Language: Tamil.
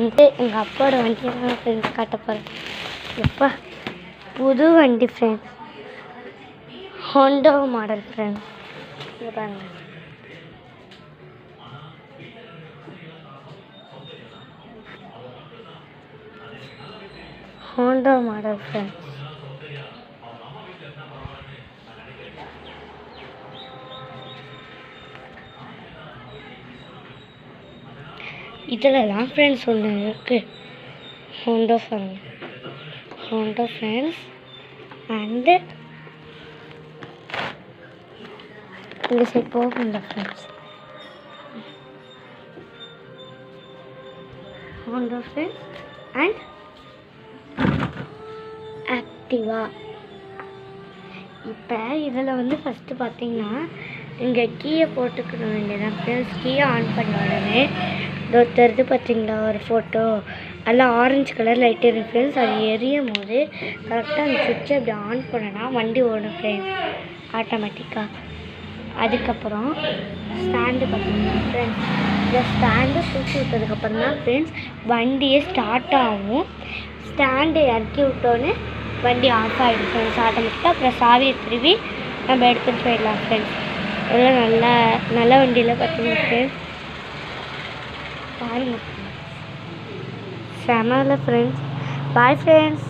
வந்து எங்கள் அப்பாவோட வண்டியெல்லாம் ஃப்ரெண்ட்ஸ் காட்ட போகிறேன். எப்போ புது வண்டி ஃப்ரெண்ட்ஸ், ஹோண்டா மாடல் ஃப்ரெண்ட்ஸ். இங்கே பாருங்கள், ஹோண்டா மாடல் ஃப்ரெண்ட்ஸ். இதிலலாம் ஃப்ரெண்ட்ஸ் ஒன்று இருக்குது, ஹோண்டா ஃப்ரெண்ட்ஸ். அண்டு இந்த சைட் போகல ஃப்ரெண்ட்ஸ், ஹோண்டா ஃப்ரெண்ட்ஸ் அண்ட் ஆக்டிவா. இப்போ இதில் வந்து ஃபஸ்ட்டு பார்த்தீங்கன்னா இங்கே கீயை போட்டுக்கிற வேண்டியதான் ஃப்ரெண்ட்ஸ். கீயை ஆன் பண்ண உடனே தருது பார்த்தீங்களா ஒரு ஃபோட்டோ, அதெல்லாம் ஆரஞ்சு கலர் லைட் எரியும் ஃப்ரெண்ட்ஸ். அது எரியும் போது கரெக்டாக அந்த சுவிட்சை அப்படி ஆன் பண்ணனா வண்டி ஓடும் ஃப்ரெண்ட்ஸ் ஆட்டோமேட்டிக்காக. அதுக்கப்புறம் ஸ்டாண்டு பார்த்தீங்கன்னா ஃப்ரெண்ட்ஸ், இந்த ஸ்டாண்டை தூக்கி விட்டதுக்கப்புறம் தான் ஃப்ரெண்ட்ஸ் வண்டியே ஸ்டார்ட் ஆகும். ஸ்டாண்டு இறக்கி விட்டோன்னே வண்டி ஆஃப் ஆகிடும் ஃப்ரெண்ட்ஸ் ஆட்டோமேட்டிக்காக. அப்புறம் சாவியை திருவி நம்ம எடுத்துகிட்டு போயிடலாம் ஃப்ரெண்ட்ஸ். இதெல்லாம் நல்ல வண்டியில் பார்த்தீங்கன்னா ஃப்ரெண்ட்ஸ் பாருங்கள், செமல ஃப்ரெண்ட்ஸ். Bye friends.